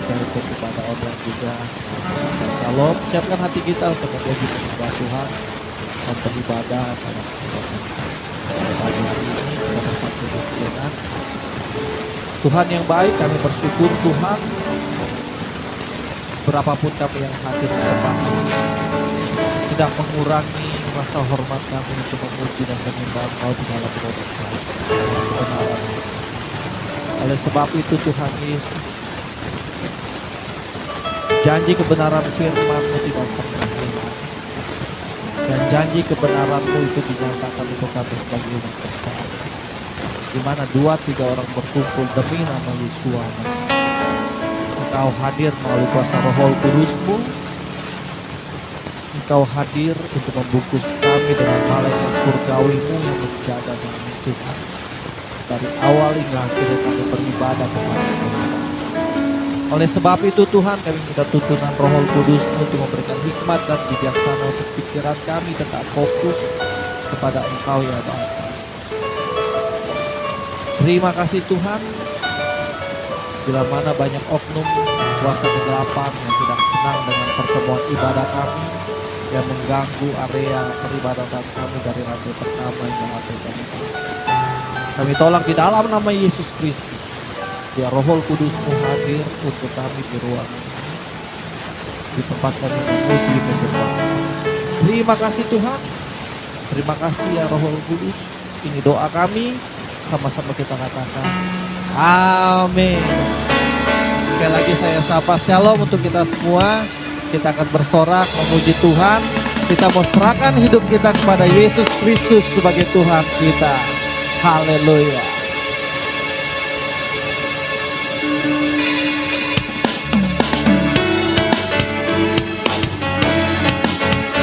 kita ikut kepada online juga. Shalom, siapkan hati kita untuk memuji kepada Tuhan dan beribadah pada kesempatan pagi hari ini pada satu kesekian. Tuhan yang baik, kami bersyukur Tuhan. Berapapun kami yang hadir di tempat ini, tidak mengurangi rasa hormat kami untuk memuji dan menyembah Engkau di dalam roh kebenaran. Oleh sebab itu Tuhan Yesus, janji kebenaran firman-Mu tidak pernah hilang, dan janji kebenaran-Mu itu dinyatakan untuk kami sebagai umat percaya, di mana 2-3 orang berkumpul demi nama Yesus. Engkau hadir melalui kuasa Roh Kudus-Mu. Engkau hadir untuk membungkus kami dengan malaikat surgawi-Mu yang menjaga kami Tuhan. Dari awal hingga akhirnya kami beribadah kepada-Mu. Oleh sebab itu Tuhan, kami minta tuntunan Roh Kudus-Mu untuk memberikan hikmat dan bijaksana untuk pikiran kami tetap fokus kepada Engkau ya Bapa. Terima kasih Tuhan. Bila mana banyak oknum kuasa kegelapan yang tidak senang dengan pertemuan ibadah kami, yang mengganggu area peribadatan kami dari lantai pertama hingga lantai keempat, kami tolak di dalam nama Yesus Kristus. Biar Roh Kudus-Mu hadir untuk kami di ruang ini, di tempat kami memuji menyembah. Terima kasih Tuhan. Terima kasih ya Roh Kudus. Ini doa kami, sama-sama kita katakan amin. Sekali lagi saya sapa shalom untuk kita semua. Kita akan bersorak memuji Tuhan. Kita mau serahkan hidup kita kepada Yesus Kristus sebagai Tuhan kita. Haleluya.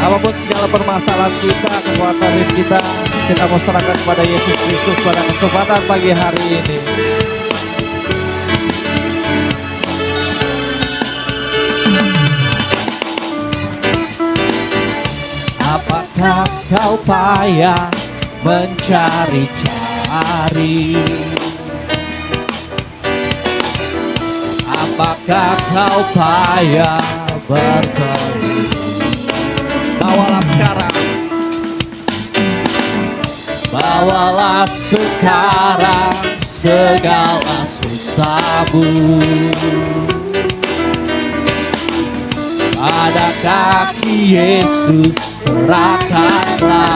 Apapun segala permasalahan kita, kekuatan hidup kita mau serahkan kepada Yesus Kristus pada kesempatan pagi hari ini. Apakah kau payah mencari-cari? Apakah kau payah berkeliling? Bawalah sekarang, bawalah sekarang segala susahmu pada kaki Yesus serahkanlah.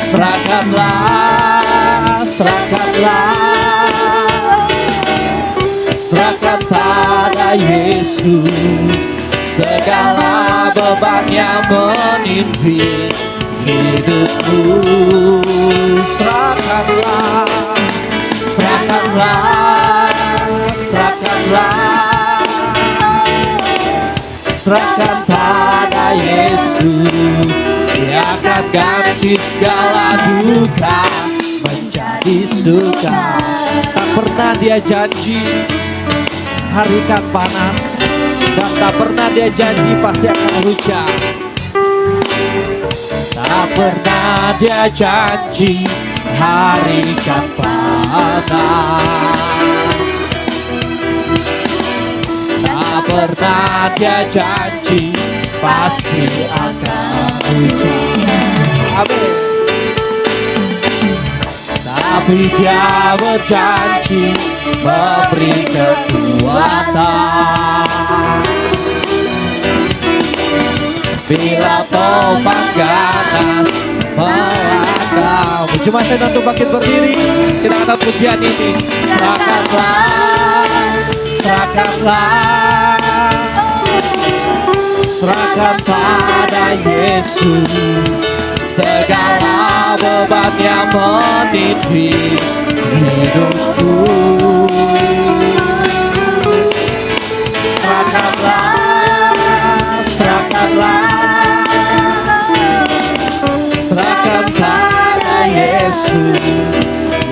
Serahkanlah, serahkanlah, serahkan pada Yesus segala beban yang menintih hidupmu. Serahkanlah, serahkanlah, serahkanlah, serahkan pada Yesus. Dia akan ganti segala duka menjadi suka. Tak pernah Dia janji hari kan panas, dan tak pernah Dia janji pasti akan hujan. Tak pernah Dia janji hari kan panas, tak pernah Dia janji pasti akan hujan. Amin. Tapi Dia berjanji memberi kekuatan bila tombak ganas melanda. Cuma saya untuk bangkit berdiri, kita akan pujian ini. Serahkanlah, serahkanlah, serahkan pada Yesus segala beban yang menintih hidupku. Serahkanlah, serahkanlah, serahkan pada Yesus.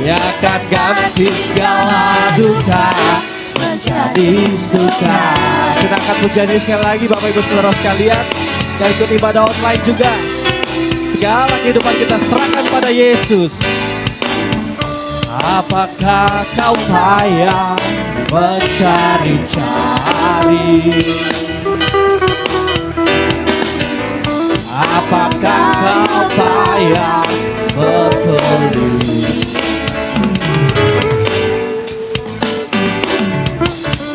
Dia akan ganti segala duka menjadi suka. Kita akan pujian ini sekali lagi Bapak Ibu Saudara sekalian, dan ikut ibadah online juga. Segala kehidupan kita serahkan pada Yesus. Apakah kau payah mencari-cari? Apakah kau payah berkeliling?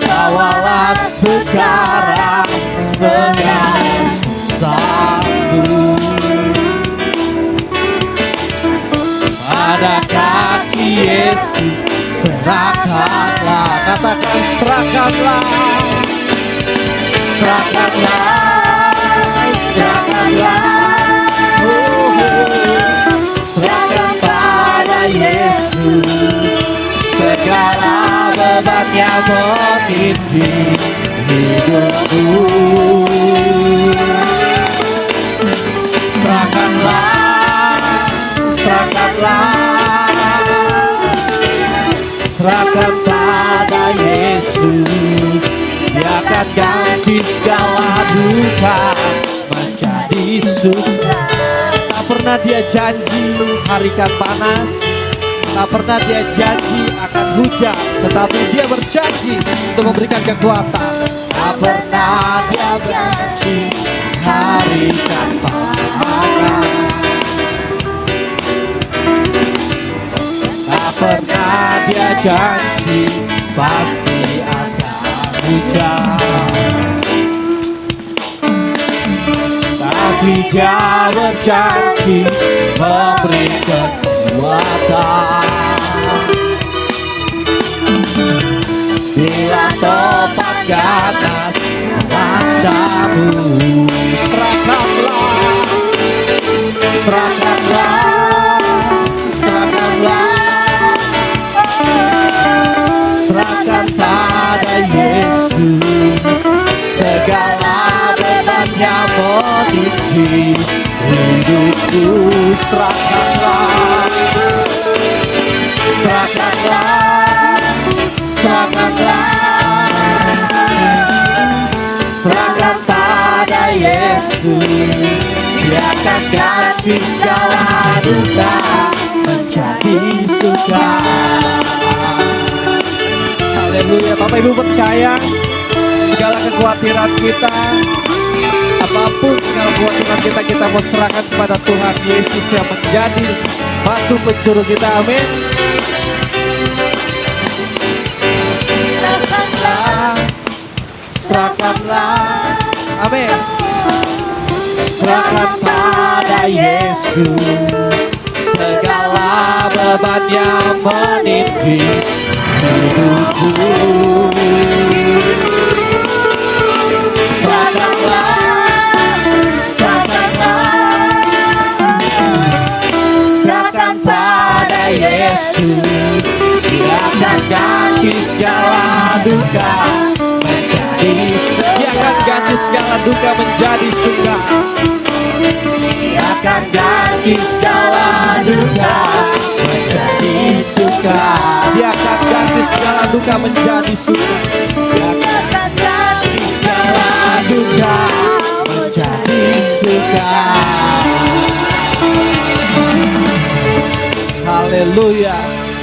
Bawalah sekarang segala susahku pada kaki Yesus, serahkanlah. Katakan serahkanlah, serahkanlah, serahkanlah. Serahkan pada Yesus segala beban yang menitip hidupku. Serahkanlah, serahkanlah, serahkan pada Yesus. Dia akan ganti segala duka menjadi suka. Tak pernah dia janji harikan panas, tak pernah dia janji akan hujan, tetapi dia berjanji untuk memberikan kekuatan. Tak pernah dia janji harikan panas, tak pernah dia janji pasti akan hujan. Tapi dia berjanji memberi kekuatan. Bila topan ganas melanda-Mu, serahkanlah, serahkanlah, serahkanlah, serahkan pada Yesus segala beban yang menitip hidupku. Serahkanlah, serahkanlah, serahkanlah, serahkan pada Yesus. Dia akan ganti segala duka menjadi suka. Haleluya. Bapak Ibu percaya segala kekhawatiran kita, apapun segala kekhawatiran kita, kita mau serahkan kepada Tuhan Yesus yang menjadi batu penjuru kita. Amin. Serahkanlah, serahkanlah, amin. Serahkan pada Yesus segala beban yang menitip hidupku. Serahkan pada Yesus, Dia akan ganti segala duka menjadi suka. Dia akan ganti segala duka menjadi suka. Dia akan ganti segala duka menjadi suka. Dia akan ganti segala duka menjadi suka. Dia akan ganti segala duka menjadi suka. Haleluya.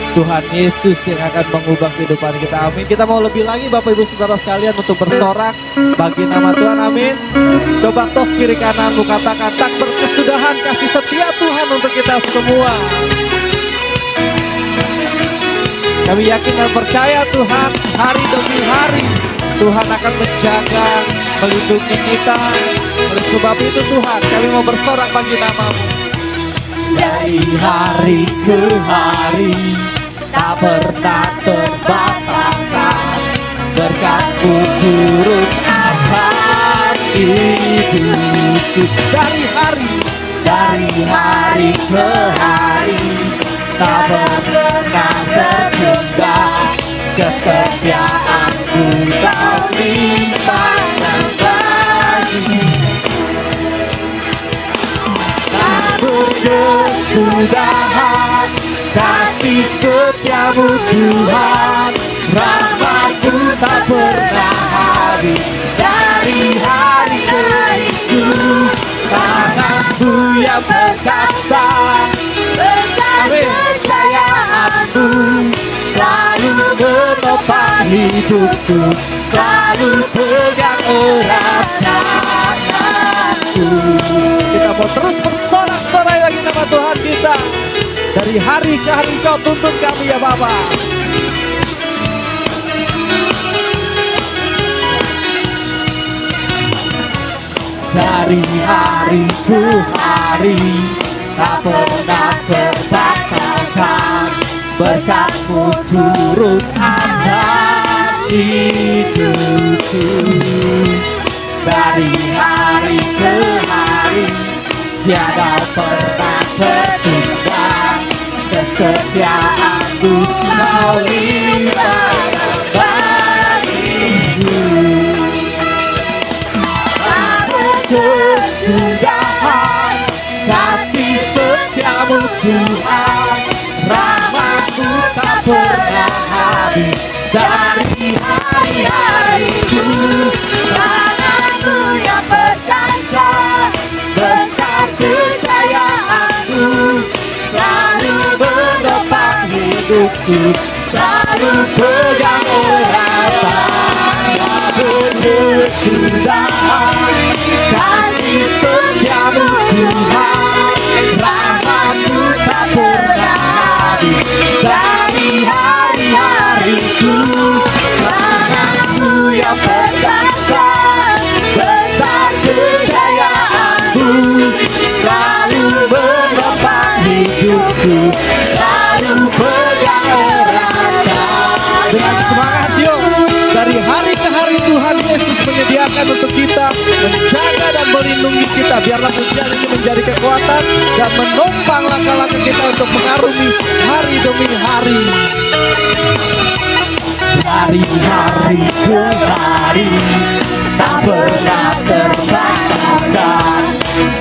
Tuhan Yesus yang akan mengubah kehidupan kita. Amin. Kita mau lebih lagi Bapak Ibu Saudara sekalian untuk bersorak bagi nama Tuhan. Amin. Coba tos kiri kananmu, katakan tak berkesudahan kasih setia Tuhan untuk kita semua. Kami yakin dan percaya Tuhan, hari demi hari Tuhan akan menjaga, melindungi kita. Oleh sebab itu Tuhan, kami mau bersorak bagi nama-Mu. Dari hari ke hari tak pernah terbatalkan, berkat-Mu turun atas hidupku. Dari hari ke hari tak pernah tertunda, kesetiaan-Mu tak limpah dan lagi. Tak berkesudahan kasih setia-Mu Tuhan, rahmat-Mu tak pernah habis. Dari hari ke hari tangan-Mu yang perkasa, besar kejayaan-Mu menopang hidupku, selalu pegang erat tanganku. Kita mau terus bersorak-sorai lagi nama Tuhan kita. Dari hari ke hari Kau tuntun kami ya Bapa. Dari hari ke hari tak pernah terbatalkan, berkat-Mu turut atas hidupku. Dari hari ke hari tiada pernah tertunda, kesetiaan-Mu Kau limpahkan bagiku. Kesudahan kasih setia-Mu Tuhan, rahmat-Mu tak pernah habis dari hari-hariku. Tangan-Mu yang perkasa, besar kejayaan-Mu, selalu menopang hidupku, selalu pegang erat tangan-Mu. Kesudahan kasih setia-Mu Tuhan, rahmat-Mu tak pernah habis dari hari-hariku. Tangan-Mu yang perkasa, besar kejayaan-Mu, selalu menopang hidupku, selalu pegang erat tangan. Dengan semangat yuk, dari hari ke hari Tuhan Yesus menyediakan untuk kita, menjaga dan melindungi kita. Biarlah pujian ini menjadi kekuatan dan menopang langkah-langkah kita untuk mengarungi hari demi hari. Dari hari ke hari tak pernah terbatalkan,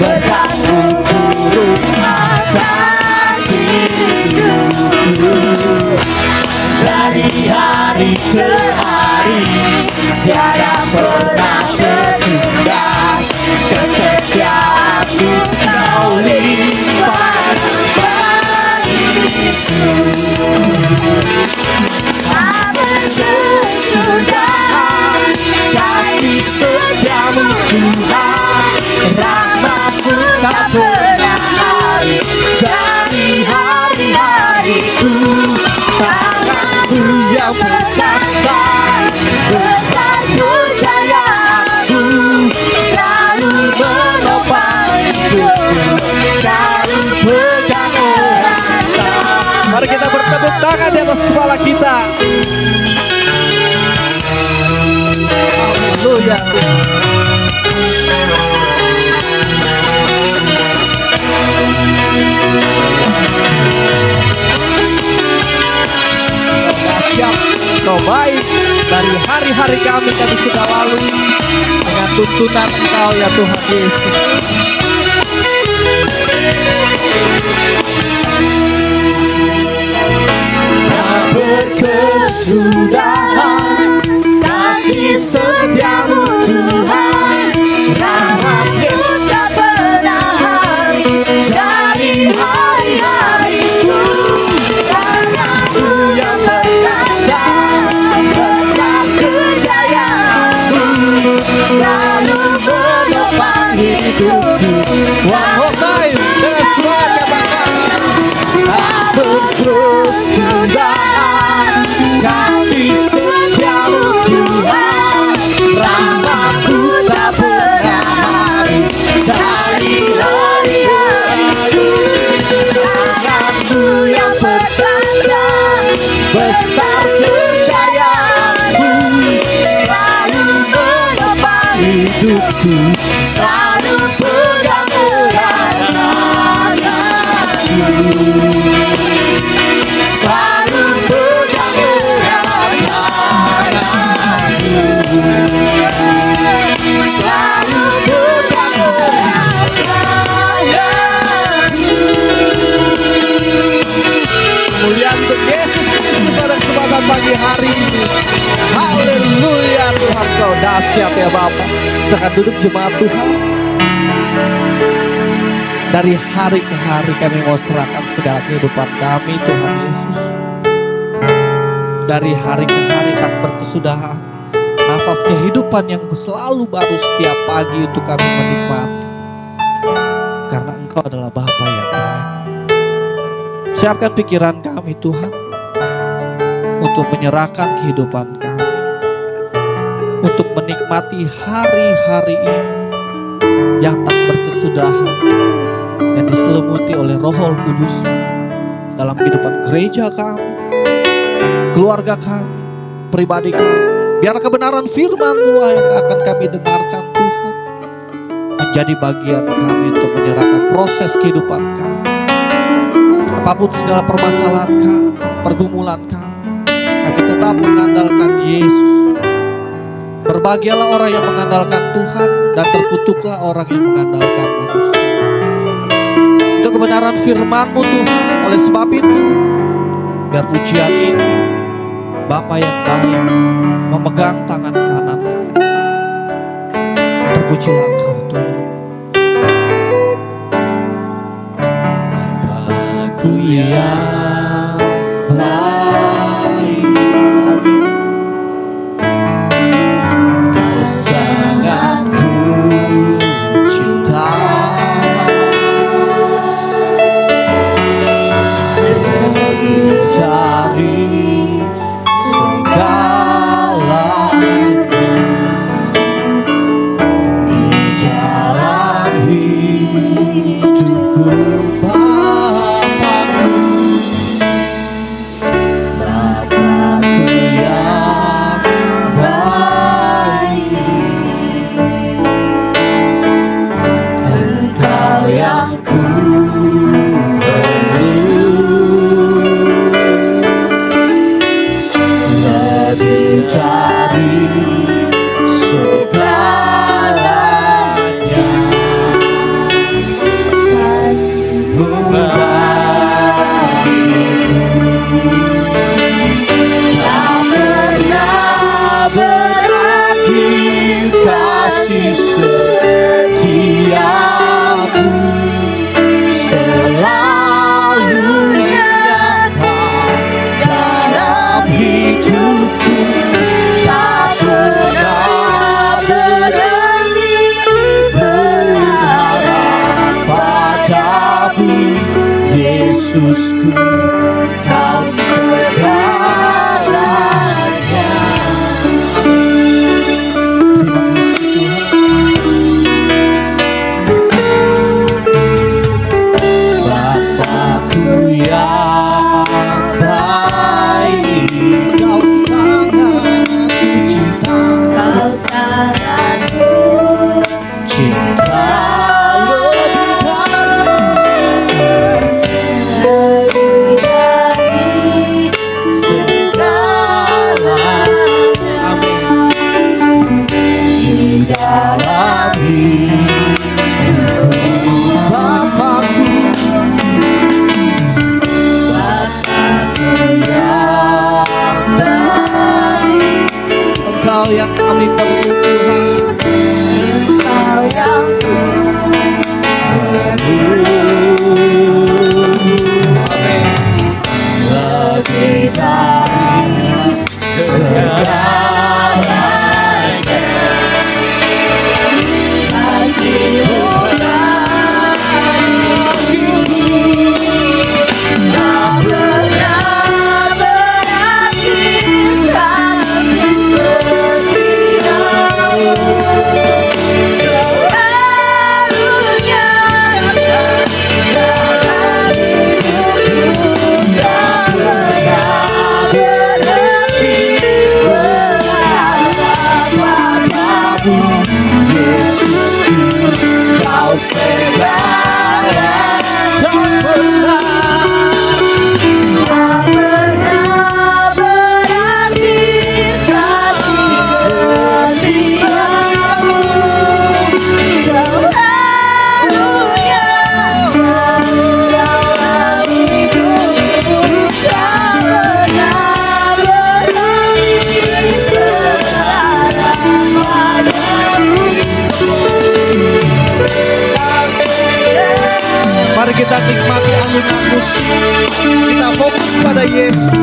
berkat-Mu turut atas hidupku. Dari hari ke hari tiada pernah tertunda, kesetiaan-Mu Kau limpahkan bagiku. Kesudahan kasih setia-Mu Tuhan, rahmat-Mu tak pernah habis dari hari-hariku. Tangan-Mu yang perkasa, besar kejayaan-Mu, selalu menopang hidupku, selalu pegang erat tangan. Mari kita bertepuk tangan di atas kepala kita. Haleluya. Siap, Kau baik. Dari hari-hari kami sudah lalui dengan tuntunan Engkau ya Tuhan Yesus. Tak berkesudahan kasih setia-Mu Tuhan, rahmat-Mu tak pernah habis dari hari-hariku. Tangan-Mu yang perkasa, besar kejayaan-Mu, selalu menopang hidupku. One more time, dengan semangat katakan. Tak berkesudahan kasih setia-Mu Tuhan, rahmat-Mu tak pernah habis dari hari-hariku. Tangan-Mu yang perkasa, besar kejayaan-Mu, selalu menopang hidupku, selalu pegang erat tangan-Mu, selalu pegang erat tangan-Mu, selalu pegang erat tangan-Mu. Kemuliaan untuk Yesus Kristus pada kesempatan pagi hari ini. Haleluya, Tuhan Kau dahsyat ya Bapa. Silakan duduk jemaat Tuhan. Dari hari ke hari kami mau serahkan segala kehidupan kami Tuhan Yesus. dari hari ke hari tak berkesudahan, nafas kehidupan yang selalu baru setiap pagi untuk kami menikmati. Karena Engkau adalah Bapa yang baik. Siapkan pikiran kami Tuhan, untuk menyerahkan kehidupan kami, untuk menikmati hari-hari ini yang tak berkesudahan, yang diselimuti oleh Roh Kudus dalam kehidupan gereja kami, keluarga kami, pribadi kami. Biar kebenaran firman-Mu yang akan kami dengarkan Tuhan menjadi bagian kami untuk menyerahkan proses kehidupan kami. Apapun segala permasalahan kami, pergumulan kami tetap mengandalkan Yesus. Berbahagialah orang yang mengandalkan Tuhan, dan terkutuklah orang yang mengandalkan manusia. Itu kebenaran firman-Mu Tuhan. Oleh sebab itu, biar pujian ini Bapa yang baik memegang tangan kanan kami. Terpujilah Engkau Tuhan. Bapakku yang baik, Kau sangat ku cinta. Lebih dari segalanya, di jalan hidupku Bapakku, Bapakku yang baik, Engkau yang ku lebih dari segalanya, kasih-Mu bagiku tak pernah berakhir, kasih setiamu selalu nyata dalam hidupku. Tak pernah berhenti berharap padamu, Yesusku, Kau segalanya. Terima kasih Tuhan. Bapakku yang baik, Kau sangat ku cinta. Kau sangat ku Cinta lebih dari segalanya. Amin. Di dalam hidupku Bapakku, Bapakku yang baik, Engkau yang kami perlu Tuhan. Engkau yang ku Amin. lebih dari Segalanya, kasih-Mu bagiku tak pernah berakhir, kasih setiamu selalu nyata dalam hidupku. Tak pernah berhenti berharap padamu, Yesusku, Kau segalanya. Tak pernah berakhir, kasih setiamu selalu nyata dalam hidupku. Tak pernah berhenti berharap padamu, mari kita nikmati alunan musik. Kita fokus pada Yesus.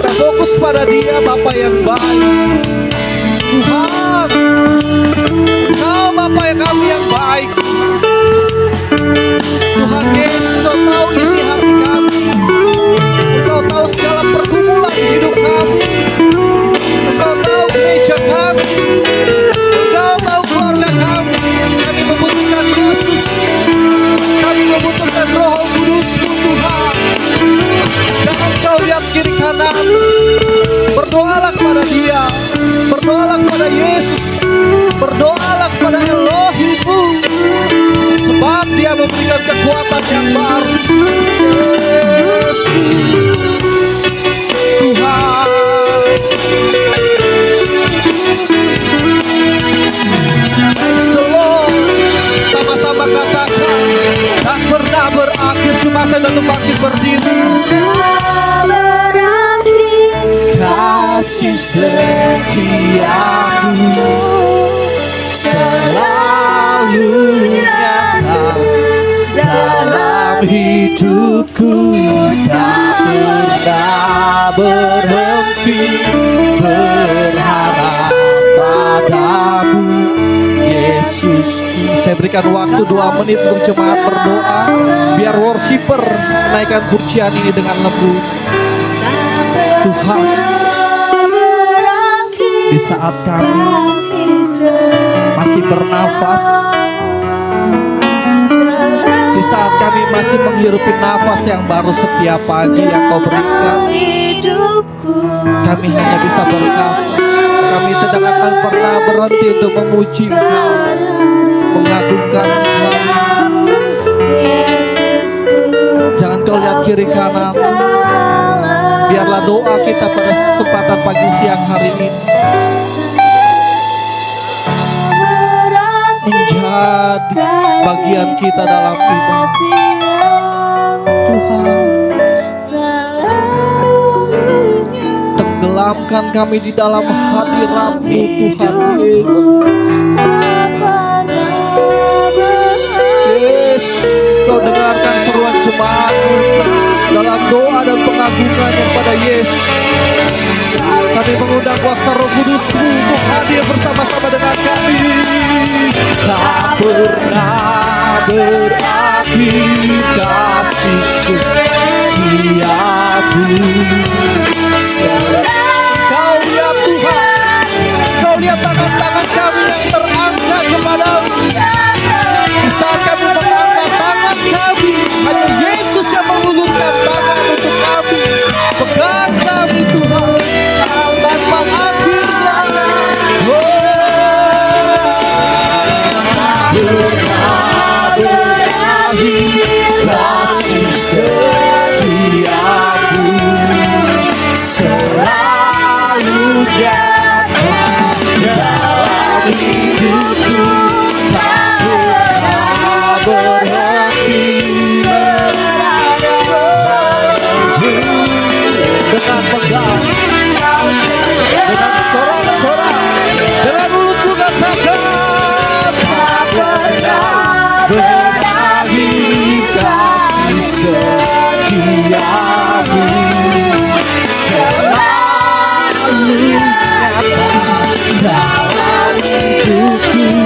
Kita fokus pada Dia, Bapa yang baik. Tuhan, Engkau Bapa yang kami yang baik. Tuhan Yesus, Kau tahu isi hati kami. Engkau tahu segala pergumulan hidup kami. Engkau tahu gereja kami. Engkau tahu keluarga kami. Kami membutuhkan Yesus. Kami membutuhkan Roh Kudus-Mu, Tuhan. Jangan kau lihat kiri kanan. Berdoalah kepada Dia. Berdoalah kepada Yesus. Berdoalah kepada Elohim-Mu. Sebab Dia memberikan kekuatan yang baru. Yesus, Tuhan. Praise the Lord. Sama-sama katakan, tak pernah berakhir. Cuma saya untuk bangkit berdiri. Kasih setiamu selalu nyata dalam hidupku, tak pernah berhenti berharap padamu, Yesus. Saya berikan waktu 2 menit untuk jemaat berdoa. Biar worshiper menaikkan pujian ini dengan lembut. Tuhan, di saat kami masih bernafas, di saat kami masih menghirupi nafas yang baru setiap pagi yang Kau berikan, kami hanya bisa berkata, kami tidak akan pernah berhenti untuk memuji Engkau, mengagungkan Engkau. Jangan kau lihat kiri kanan. Biarlah doa kita pada kesempatan pagi siang hari ini menjadi bagian kita dalam ibadah. Tuhan, tenggelamkan kami di dalam hadirat-Mu, Tuhan Yesus. Yesus, Kau dengarkan seruan jemaat dalam doa dan pengagungannya kepada Yesus. Kami mengundang kuasa Roh Kudus-Mu untuk hadir bersama-sama dengan kami. Tak pernah berakhir kasih setiamu. Kau lihat Tuhan, Kau lihat tangan-tangan kami yang terangkat kepadamu. Di saat kami mengangkat tangan kami, hanya Yesus yang mengulurkan tangan untuk kami. Pegang kami Tuhan, tanpa akhirnya. Berakhir kasih setiamu, selalu nyata dalam hidupku, tak pernah berhenti dengan pegang, dengan sorak-sorak, dengan mulutmu katakan, tak pernah berakhir kasih setiamu, selalu nyata dalam hidupku.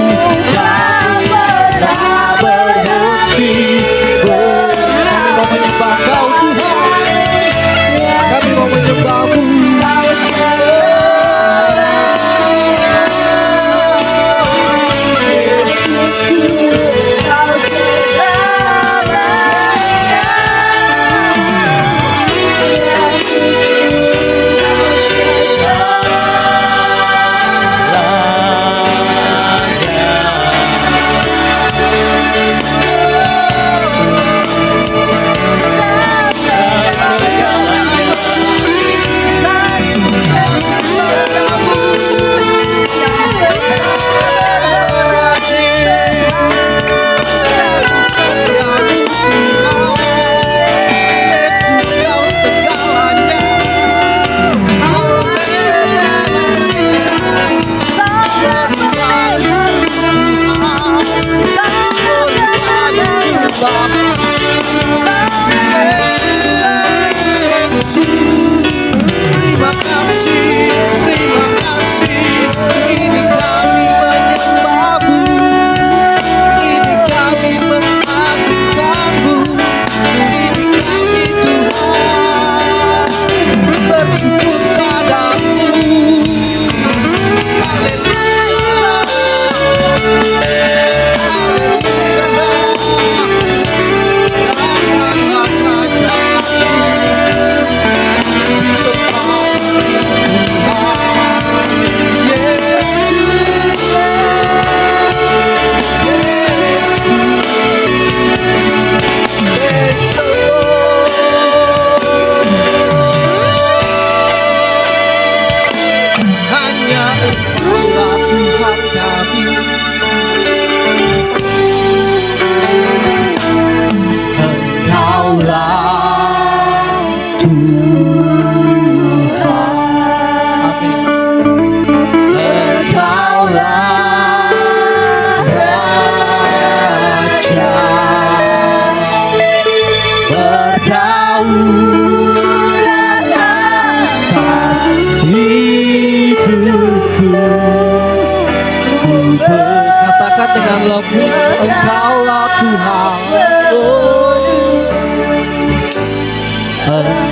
Engkaulah Tuhan,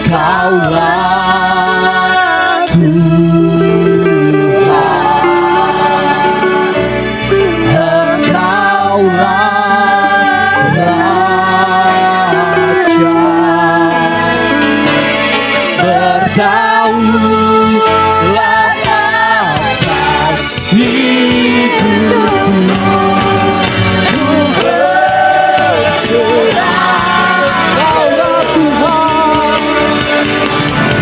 Engkaulah Tuhan, Engkaulah Raja, berdaulat atas hidupku. Ku berserah, Engkaulah Tuhan,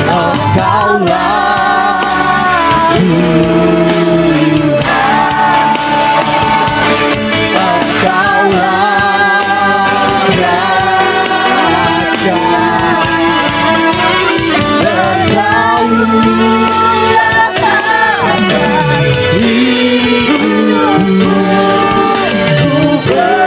Engkaulah Tuhan, Engkaulah Raja, berdaulat atas hidupku. Ku berserah,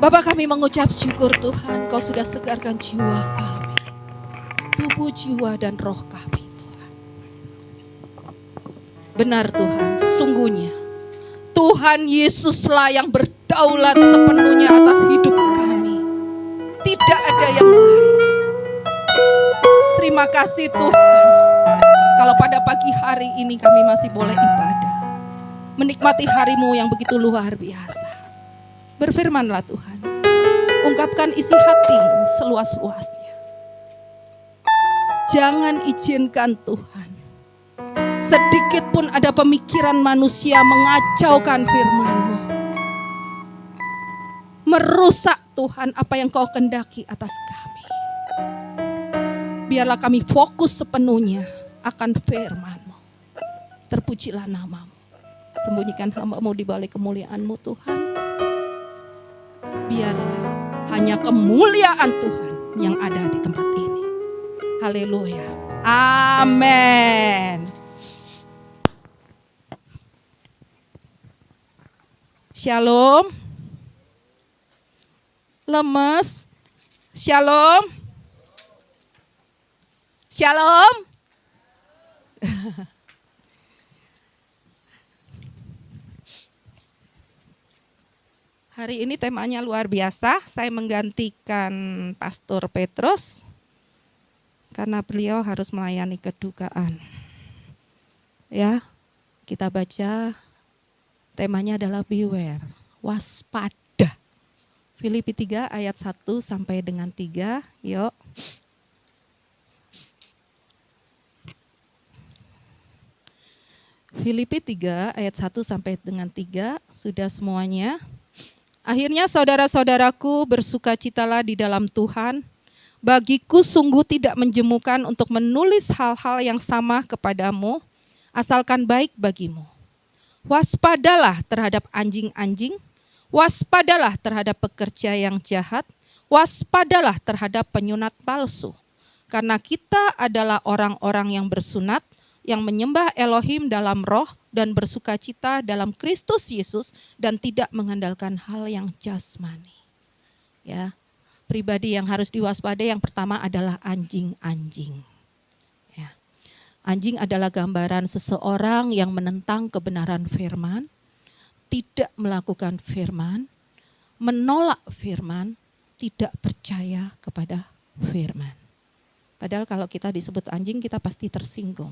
Bapak, kami mengucap syukur Tuhan, Kau sudah segarkan jiwa kami, tubuh, jiwa, dan roh kami Tuhan. Benar Tuhan, sungguhnya Tuhan Yesuslah yang berdaulat sepenuhnya atas hidup kami. Tidak ada yang lain. Terima kasih Tuhan, kalau pada pagi hari ini kami masih boleh ibadah, menikmati hari-Mu yang begitu luar biasa. Berfirmanlah Tuhan, ungkapkan isi hati-Mu seluas-luasnya. Jangan izinkan Tuhan, sedikit pun ada pemikiran manusia mengacaukan firman-Mu, merusak Tuhan apa yang Kau kehendaki atas kami. Biarlah kami fokus sepenuhnya akan firman-Mu. Terpujilah nama-Mu. Sembunyikan hamba-Mu di balik kemuliaan-Mu Tuhan. Biarlah hanya kemuliaan Tuhan yang ada di tempat ini. Haleluya. Amin. Shalom. Lemes. Shalom. Shalom. Hari ini temanya luar biasa. Saya menggantikan Pastor Petrus karena beliau harus melayani kedukaan. Ya, kita baca temanya adalah beware, waspada. Filipi 3 ayat 1 sampai dengan 3. Yuk. Filipi 3 ayat 1 sampai dengan 3. Sudah semuanya? Akhirnya saudara-saudaraku, bersukacitalah di dalam Tuhan. Bagiku sungguh tidak menjemukan untuk menulis hal-hal yang sama kepadamu, asalkan baik bagimu. Waspadalah terhadap anjing-anjing, waspadalah terhadap pekerja yang jahat, waspadalah terhadap penyunat palsu. Karena kita adalah orang-orang yang bersunat, yang menyembah Elohim dalam roh dan bersukacita dalam Kristus Yesus dan tidak mengandalkan hal yang jasmani. Ya, pribadi yang harus diwaspadai yang pertama adalah anjing-anjing. Ya. Anjing adalah gambaran seseorang yang menentang kebenaran firman, tidak melakukan firman, menolak firman, tidak percaya kepada firman. Padahal kalau kita disebut anjing kita pasti tersinggung.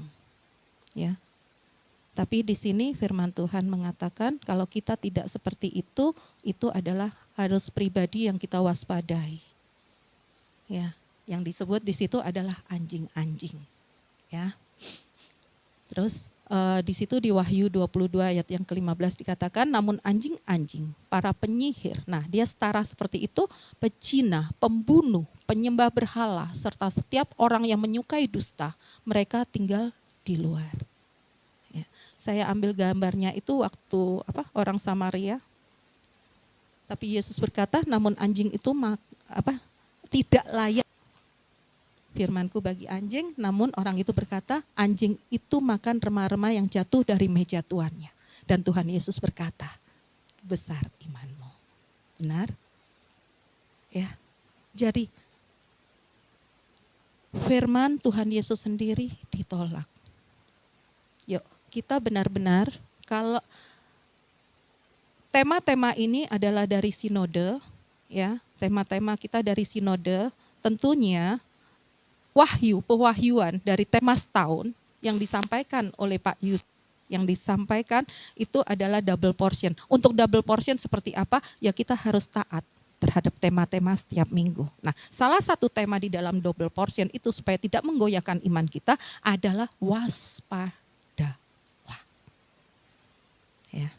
Ya. Tapi di sini firman Tuhan mengatakan kalau kita tidak seperti itu adalah harus pribadi yang kita waspadai. Ya, yang disebut di situ adalah anjing-anjing. Ya. Terus di situ di Wahyu 22 ayat yang ke-15 dikatakan, namun anjing-anjing, para penyihir, nah dia setara seperti itu, pecina, pembunuh, penyembah berhala, serta setiap orang yang menyukai dusta, mereka tinggal di luar. Ya. Saya ambil gambarnya itu waktu orang Samaria, tapi Yesus berkata, namun anjing itu tidak layak firmanku bagi anjing, namun orang itu berkata, anjing itu makan remah-remah yang jatuh dari meja tuannya. Dan Tuhan Yesus berkata, besar imanmu. Benar? Ya. Jadi firman Tuhan Yesus sendiri ditolak. Yuk, kita benar-benar kalau tema-tema ini adalah dari sinode, ya, tema-tema kita dari sinode, tentunya pewahyuan dari tema setahun yang disampaikan oleh Pak Yus, yang disampaikan itu adalah double portion. Untuk double portion seperti apa? Ya kita harus taat terhadap tema-tema setiap minggu. Nah, salah satu tema di dalam double portion itu supaya tidak menggoyahkan iman kita adalah waspadalah. Ya.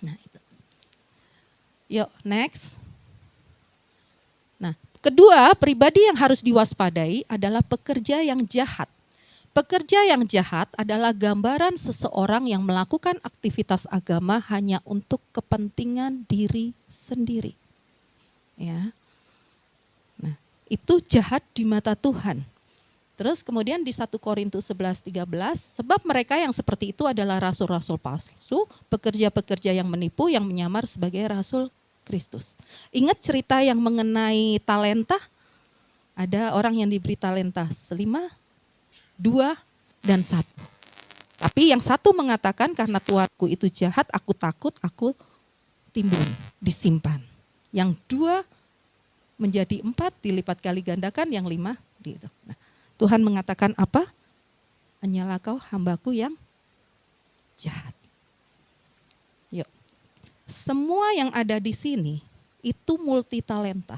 Nah, itu. Yuk, next. Nah, kedua, pribadi yang harus diwaspadai adalah pekerja yang jahat. Pekerja yang jahat adalah gambaran seseorang yang melakukan aktivitas agama hanya untuk kepentingan diri sendiri. Ya. Nah, itu jahat di mata Tuhan. Terus kemudian di 1 Korintus 11:13, sebab mereka yang seperti itu adalah rasul-rasul palsu, pekerja-pekerja yang menipu, yang menyamar sebagai rasul Kristus. Ingat cerita yang mengenai talenta? Ada orang yang diberi talenta 5, 2, dan 1. Tapi yang satu mengatakan karena tuanku itu jahat, aku takut, aku timbun, disimpan. Yang 2 menjadi 4 dilipat kali gandakan, yang 5 gitu. Nah, Tuhan mengatakan apa? Hanyalah kau hambaku yang jahat. Yuk. Semua yang ada di sini itu multi talenta.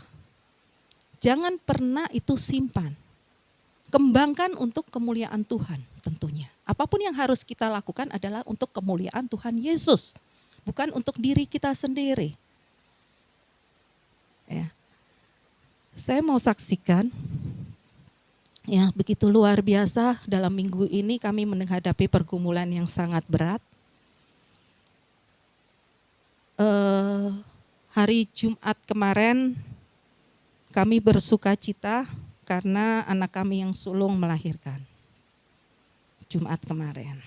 Jangan pernah itu simpan. Kembangkan untuk kemuliaan Tuhan tentunya. Apapun yang harus kita lakukan adalah untuk kemuliaan Tuhan Yesus. Bukan untuk diri kita sendiri. Ya. Saya mau saksikan, ya begitu luar biasa dalam minggu ini kami menghadapi pergumulan yang sangat berat. Hari Jumat kemarin kami bersuka cita karena anak kami yang sulung melahirkan. Jumat kemarin.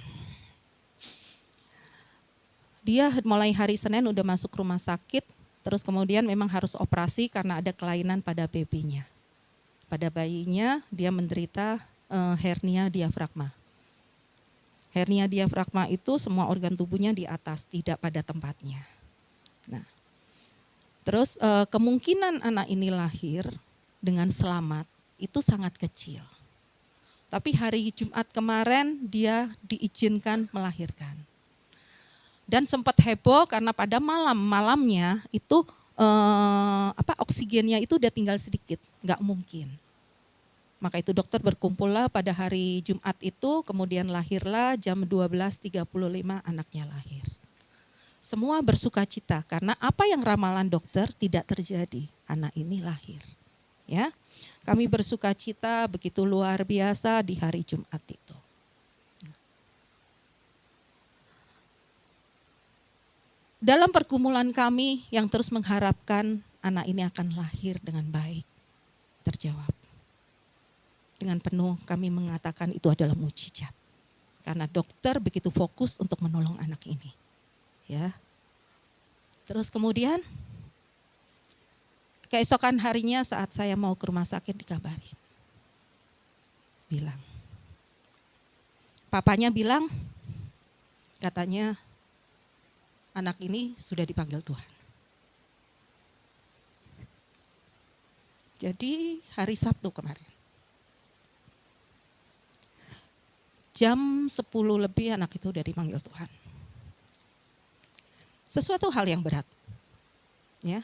Dia mulai hari Senin udah masuk rumah sakit, terus kemudian memang harus operasi karena ada kelainan pada babynya. Pada bayinya dia menderita hernia diafragma. Hernia diafragma itu semua organ tubuhnya di atas, tidak pada tempatnya. Nah, terus kemungkinan anak ini lahir dengan selamat itu sangat kecil. Tapi hari Jumat kemarin dia diizinkan melahirkan. Dan sempat heboh karena pada malamnya itu oksigennya itu udah tinggal sedikit, nggak mungkin. Maka itu dokter berkumpullah pada hari Jumat itu, kemudian lahirlah jam 12.35 anaknya lahir. Semua bersuka cita karena apa yang ramalan dokter tidak terjadi, anak ini lahir. Ya, kami bersuka cita begitu luar biasa di hari Jumat itu. Dalam pergumulan kami yang terus mengharapkan anak ini akan lahir dengan baik, terjawab. Dengan penuh kami mengatakan itu adalah mukjizat. Karena dokter begitu fokus untuk menolong anak ini. Ya. Terus kemudian keesokan harinya saat saya mau ke rumah sakit dikabarin. Bilang. Papanya bilang, katanya anak ini sudah dipanggil Tuhan. Jadi hari Sabtu kemarin. Jam 10 lebih anak itu udah dipanggil Tuhan. Sesuatu hal yang berat. Ya.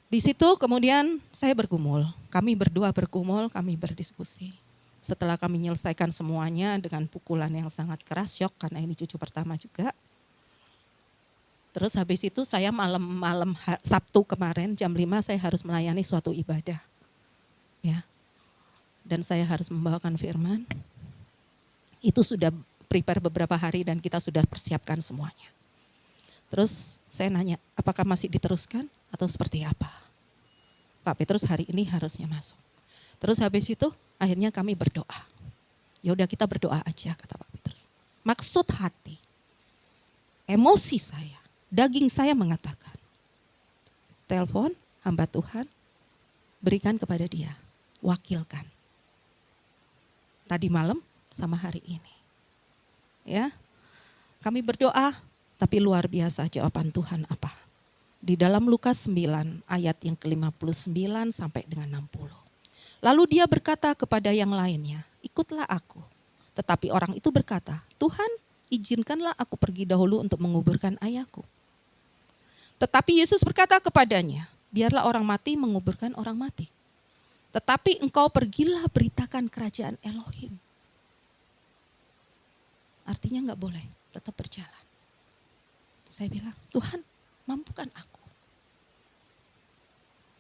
Di situ kemudian saya bergumul. Kami berdua bergumul, kami berdiskusi. Setelah kami menyelesaikan semuanya dengan pukulan yang sangat keras, syok karena ini cucu pertama juga. Terus habis itu saya malam Sabtu kemarin jam 5 saya harus melayani suatu ibadah. Ya. Dan saya harus membawakan firman. Itu sudah prepare beberapa hari dan kita sudah persiapkan semuanya. Terus saya nanya, apakah masih diteruskan atau seperti apa? Pak Petrus hari ini harusnya masuk. Terus habis itu akhirnya kami berdoa. Ya udah kita berdoa aja kata Pak Petrus. Maksud hati, emosi saya, daging saya mengatakan, telepon hamba Tuhan, berikan kepada dia, wakilkan. Tadi malam sama hari ini. Ya. Kami berdoa, tapi luar biasa jawaban Tuhan apa? Di dalam Lukas 9 ayat yang ke-59 sampai dengan 60. Lalu dia berkata kepada yang lainnya, ikutlah aku. Tetapi orang itu berkata, Tuhan izinkanlah aku pergi dahulu untuk menguburkan ayahku. Tetapi Yesus berkata kepadanya, biarlah orang mati menguburkan orang mati. Tetapi engkau pergilah beritakan kerajaan Elohim. Artinya enggak boleh, tetap berjalan. Saya bilang, Tuhan mampukan aku.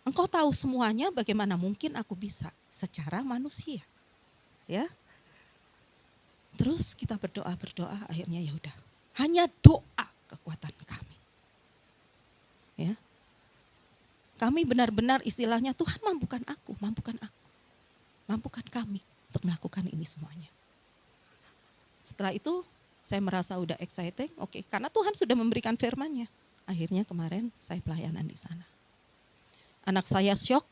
Engkau tahu semuanya, bagaimana mungkin aku bisa secara manusia. Ya. Terus kita berdoa, akhirnya ya udah. Hanya doa kekuatan kami. Ya. Kami benar-benar istilahnya Tuhan mampukan aku. Mampukan kami untuk melakukan ini semuanya. Setelah itu saya merasa udah exciting, oke, karena Tuhan sudah memberikan firman-Nya. Akhirnya kemarin saya pelayanan di sana. Anak saya syok,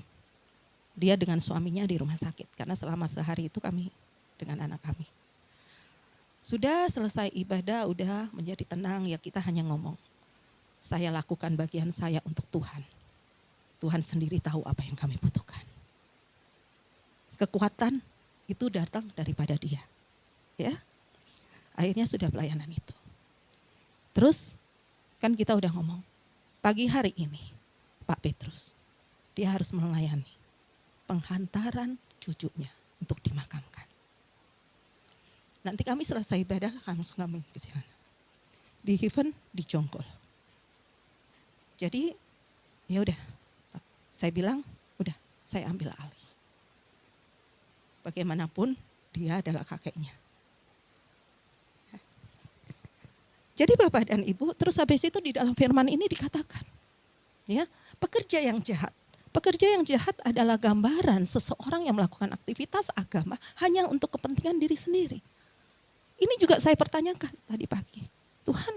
dia dengan suaminya di rumah sakit. Karena selama sehari itu kami dengan anak kami. Sudah selesai ibadah, udah menjadi tenang, ya kita hanya ngomong. Saya lakukan bagian saya untuk Tuhan. Tuhan sendiri tahu apa yang kami butuhkan. Kekuatan itu datang daripada Dia. Ya. Akhirnya sudah pelayanan itu. Terus kan kita udah ngomong, pagi hari ini Pak Petrus, dia harus melayani penghantaran cucunya untuk dimakamkan. Nanti kami selesai ibadah, kami ke sana. Di Heaven, di Jonggol. Jadi ya udah, saya bilang, udah saya ambil alih. Bagaimanapun dia adalah kakeknya. Jadi Bapak dan Ibu, terus habis itu di dalam firman ini dikatakan, ya, pekerja yang jahat. Pekerja yang jahat adalah gambaran seseorang yang melakukan aktivitas agama hanya untuk kepentingan diri sendiri. Ini juga saya pertanyakan tadi pagi. Tuhan,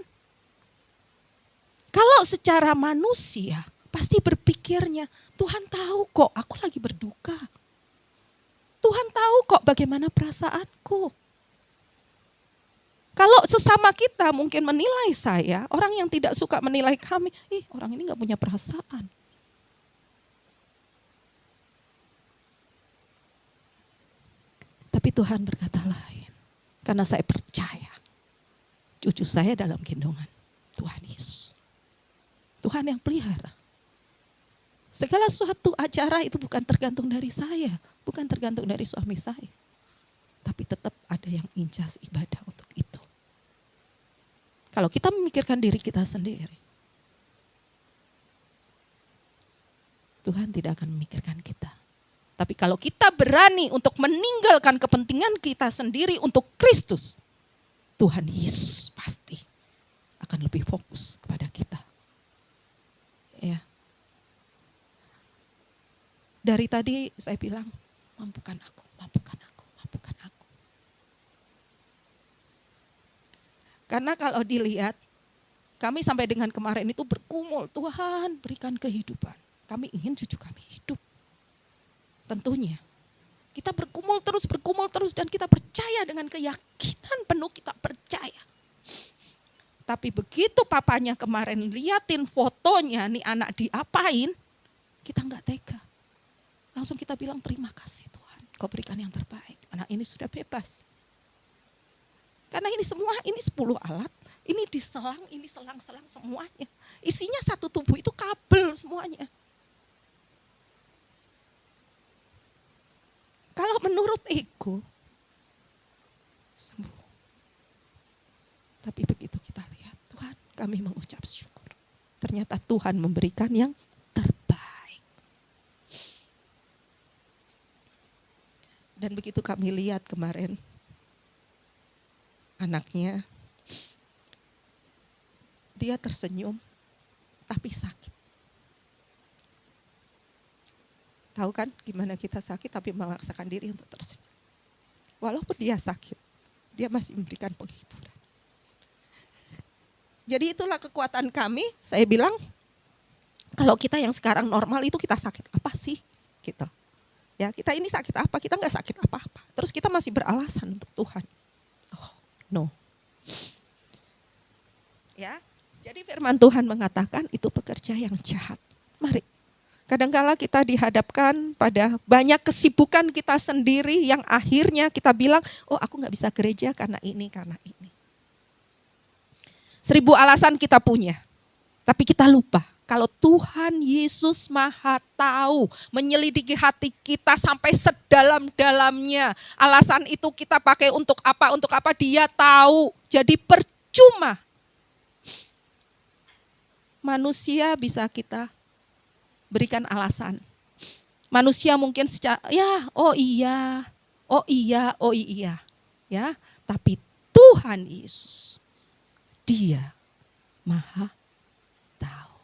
kalau secara manusia pasti berpikirnya, Tuhan tahu kok aku lagi berduka. Tuhan tahu kok bagaimana perasaanku. Kalau sesama kita mungkin menilai saya, orang yang tidak suka menilai kami, orang ini gak punya perasaan. Tapi Tuhan berkata lain, karena saya percaya cucu saya dalam gendongan Tuhan Yesus. Tuhan yang pelihara. Segala suatu acara itu bukan tergantung dari saya, bukan tergantung dari suami saya. Tapi tetap ada yang incas ibadah untuk itu. Kalau kita memikirkan diri kita sendiri, Tuhan tidak akan memikirkan kita. Tapi kalau kita berani untuk meninggalkan kepentingan kita sendiri untuk Kristus, Tuhan Yesus pasti akan lebih fokus kepada kita. Ya. Dari tadi saya bilang, mampukan aku, mampukan aku, mampukan aku. Karena kalau dilihat, kami sampai dengan kemarin itu bergumul, Tuhan berikan kehidupan. Kami ingin cucu kami hidup. Tentunya. Kita bergumul terus dan kita percaya dengan keyakinan penuh kita percaya. Tapi begitu papanya kemarin liatin fotonya nih anak diapain, kita enggak tega. Langsung kita bilang terima kasih Tuhan, Kau berikan yang terbaik. Anak ini sudah bebas. Karena ini semua, ini 10 alat, ini diselang, ini selang-selang semuanya. Isinya satu tubuh itu kabel semuanya. Kalau menurut ego, sembuh. Tapi begitu kita lihat, Tuhan kami mengucap syukur. Ternyata Tuhan memberikan yang terbaik. Dan begitu kami lihat kemarin, anaknya, dia tersenyum, tapi sakit. Tahu kan gimana kita sakit tapi memaksakan diri untuk tersenyum. Walaupun dia sakit, dia masih memberikan penghiburan. Jadi itulah kekuatan kami, saya bilang, kalau kita yang sekarang normal itu kita sakit apa sih? Gitu. Ya, kita ini sakit apa? Kita enggak sakit apa-apa. Terus kita masih beralasan untuk Tuhan. Oh, no. Ya, jadi firman Tuhan mengatakan itu pekerja yang jahat. Mari. Kadangkala kita dihadapkan pada banyak kesibukan kita sendiri yang akhirnya kita bilang, oh aku gak bisa gereja karena ini, karena ini. 1000 alasan kita punya, tapi kita lupa. Kalau Tuhan Yesus Maha tahu, menyelidiki hati kita sampai sedalam-dalamnya. Alasan itu kita pakai untuk apa, Dia tahu. Jadi percuma. Manusia bisa kita berikan alasan. Manusia mungkin secara, oh iya. Ya, tapi Tuhan Yesus, Dia Maha tahu.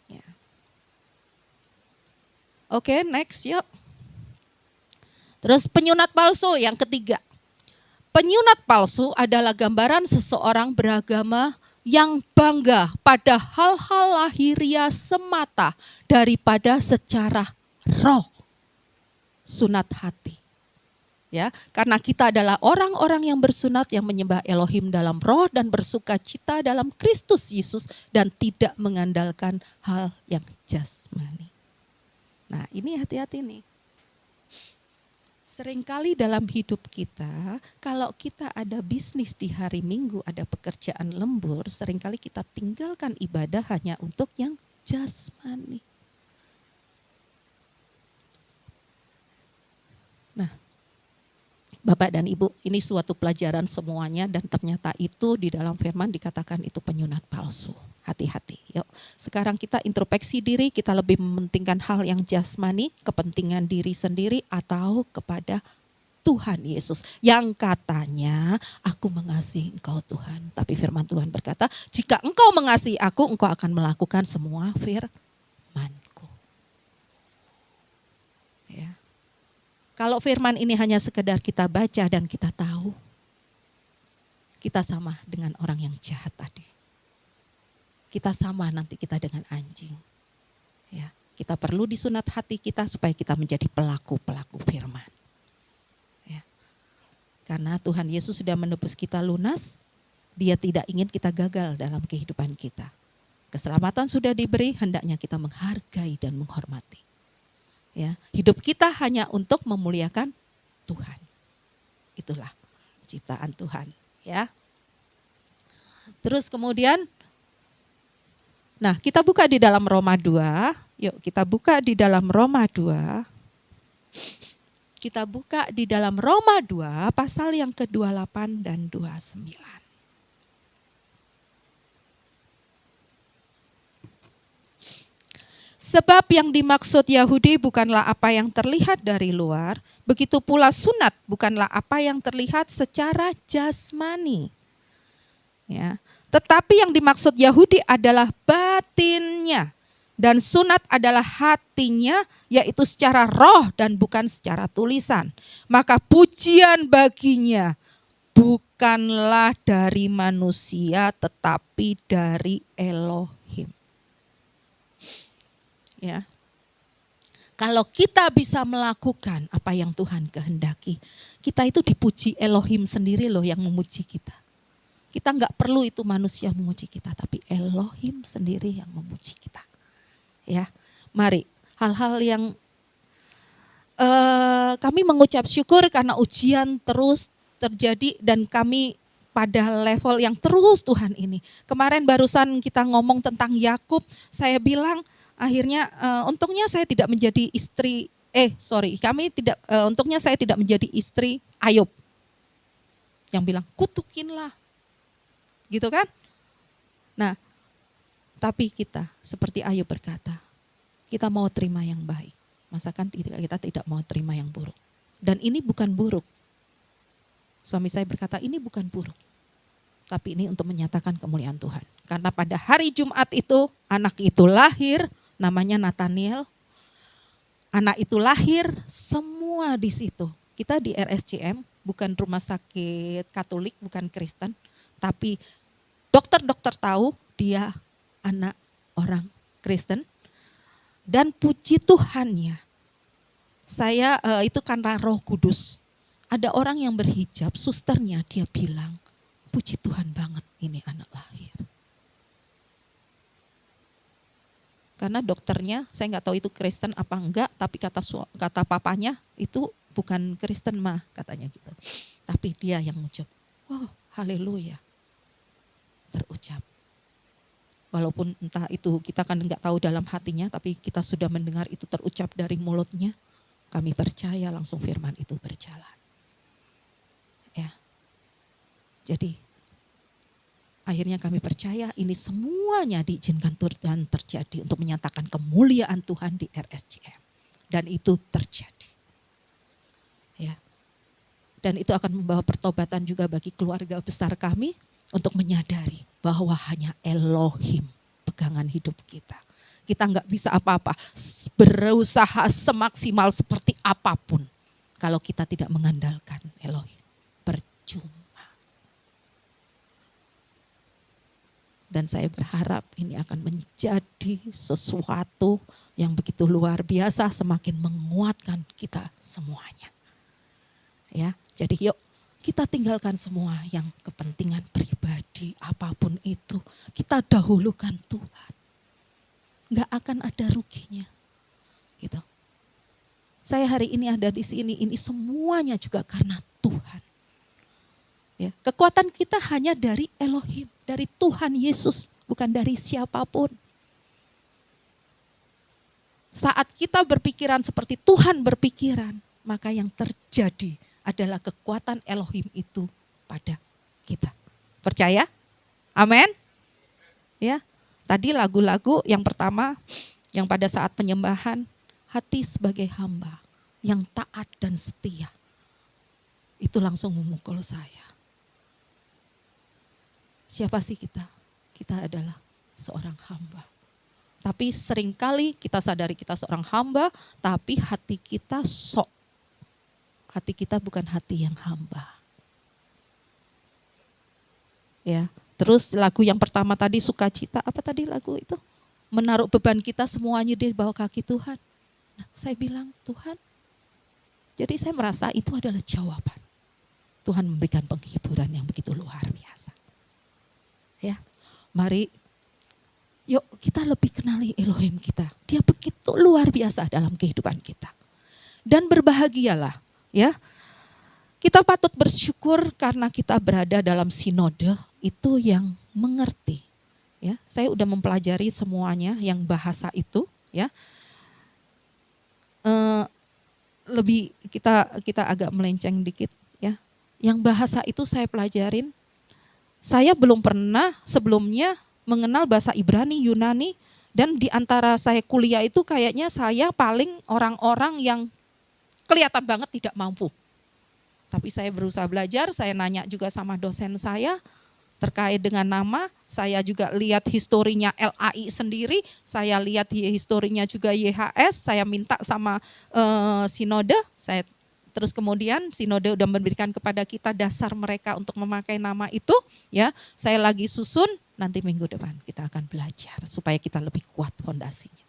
Ya. Oke, next yuk. Terus penyunat palsu yang ketiga. Penyunat palsu adalah gambaran seseorang beragama yang bangga pada hal-hal lahiriah semata daripada secara roh. Sunat hati. Ya, karena kita adalah orang-orang yang bersunat yang menyembah Elohim dalam roh dan bersuka cita dalam Kristus Yesus dan tidak mengandalkan hal yang jasmani. Nah, ini hati-hati nih. Seringkali dalam hidup kita, kalau kita ada bisnis di hari Minggu, ada pekerjaan lembur, seringkali kita tinggalkan ibadah hanya untuk yang jasmani. Nah, Bapak dan Ibu, ini suatu pelajaran semuanya dan ternyata itu di dalam firman dikatakan itu penyunat palsu. Hati-hati. Yuk, sekarang kita introspeksi diri, kita lebih mementingkan hal yang jasmani, kepentingan diri sendiri atau kepada Tuhan Yesus. Yang katanya, aku mengasihi engkau Tuhan. Tapi firman Tuhan berkata, jika engkau mengasihi aku, engkau akan melakukan semua firman-Ku. Ya. Kalau firman ini hanya sekedar kita baca dan kita tahu, kita sama dengan orang yang jahat tadi. Kita sama nanti kita dengan anjing. Ya, kita perlu disunat hati kita supaya kita menjadi pelaku-pelaku firman. Ya. Karena Tuhan Yesus sudah menebus kita lunas, Dia tidak ingin kita gagal dalam kehidupan kita. Keselamatan sudah diberi, hendaknya kita menghargai dan menghormati. Ya, hidup kita hanya untuk memuliakan Tuhan. Itulah ciptaan Tuhan, ya. Terus kemudian nah, kita buka di dalam Roma 2. Yuk, kita buka di dalam Roma 2. Kita buka di dalam Roma 2 pasal yang ke-28 dan 29. Sebab yang dimaksud Yahudi bukanlah apa yang terlihat dari luar, begitu pula sunat bukanlah apa yang terlihat secara jasmani. Ya. Tetapi yang dimaksud Yahudi adalah batinnya, dan sunat adalah hatinya, yaitu secara roh dan bukan secara tulisan. Maka pujian baginya bukanlah dari manusia tetapi dari Elohim. Ya. Kalau kita bisa melakukan apa yang Tuhan kehendaki, kita itu dipuji Elohim sendiri loh yang memuji kita. Kita nggak perlu itu manusia memuji kita, tapi Elohim sendiri yang memuji kita. Ya, mari hal-hal yang kami mengucap syukur karena ujian terus terjadi dan kami pada level yang terus Tuhan ini. Kemarin barusan kita ngomong tentang Yakub, saya bilang akhirnya untungnya saya tidak menjadi istri, untungnya saya tidak menjadi istri Ayub. Yang bilang kutukinlah, gitu kan? Nah, tapi kita seperti Ayub berkata, kita mau terima yang baik. Masakan kita tidak mau terima yang buruk. Dan ini bukan buruk. Suami saya berkata ini bukan buruk. Tapi ini untuk menyatakan kemuliaan Tuhan. Karena pada hari Jumat itu anak itu lahir, namanya Nathaniel. Anak itu lahir, semua di situ. Kita di RSCM, bukan rumah sakit Katolik, bukan Kristen. Tapi dokter-dokter tahu dia anak orang Kristen. Dan puji Tuhannya, saya itu karena Roh Kudus. Ada orang yang berhijab, susternya dia bilang, puji Tuhan banget ini anak lahir. Karena dokternya, saya nggak tahu itu Kristen apa enggak, tapi kata papanya itu bukan Kristen mah katanya gitu. Tapi dia yang ngucap, wow haleluya, terucap. Walaupun entah itu kita kan nggak tahu dalam hatinya, tapi kita sudah mendengar itu terucap dari mulutnya, kami percaya langsung firman itu berjalan. Ya, jadi akhirnya kami percaya ini semuanya diizinkan Tuhan terjadi untuk menyatakan kemuliaan Tuhan di RSCM. Dan itu terjadi. Ya. Dan itu akan membawa pertobatan juga bagi keluarga besar kami untuk menyadari bahwa hanya Elohim pegangan hidup kita. Kita nggak bisa apa-apa, berusaha semaksimal seperti apapun kalau kita tidak mengandalkan Elohim. Percuma. Dan saya berharap ini akan menjadi sesuatu yang begitu luar biasa, semakin menguatkan kita semuanya. Ya, jadi yuk kita tinggalkan semua yang kepentingan pribadi apapun itu, kita dahulukan Tuhan. Nggak akan ada ruginya, gitu. Saya hari ini ada di sini, ini semuanya juga karena Tuhan. Ya, kekuatan kita hanya dari Elohim, dari Tuhan Yesus, bukan dari siapapun. Saat kita berpikiran seperti Tuhan berpikiran, maka yang terjadi adalah kekuatan Elohim itu pada kita. Percaya? Amin? Ya, tadi lagu-lagu yang pertama, yang pada saat penyembahan, hati sebagai hamba, yang taat dan setia. Itu langsung memukul saya. Siapa sih kita? Kita adalah seorang hamba. Tapi seringkali kita sadari kita seorang hamba, tapi hati kita sok. Hati kita bukan hati yang hamba. Ya, terus lagu yang pertama tadi sukacita, apa tadi lagu itu? Menaruh beban kita semuanya di bawah kaki Tuhan. Nah, saya bilang Tuhan, jadi saya merasa itu adalah jawaban. Tuhan memberikan penghiburan yang begitu luar biasa. Ya, mari yuk kita lebih kenali Elohim kita. Dia begitu luar biasa dalam kehidupan kita. Dan berbahagialah, ya. Kita patut bersyukur karena kita berada dalam sinode itu yang mengerti. Ya, saya udah mempelajari semuanya yang bahasa itu, ya. Lebih kita agak melenceng dikit, ya. Yang bahasa itu saya pelajarin. Saya belum pernah sebelumnya mengenal bahasa Ibrani, Yunani, Dan di antara saya kuliah itu kayaknya saya paling orang-orang yang kelihatan banget tidak mampu. Tapi saya berusaha belajar, saya nanya juga sama dosen saya terkait dengan nama, saya juga lihat historinya LAI sendiri, saya lihat historinya juga YHS, saya minta sama sinode, terus kemudian sinode udah memberikan kepada kita dasar mereka untuk memakai nama itu, ya. Saya lagi susun, nanti minggu depan kita akan belajar supaya kita lebih kuat fondasinya.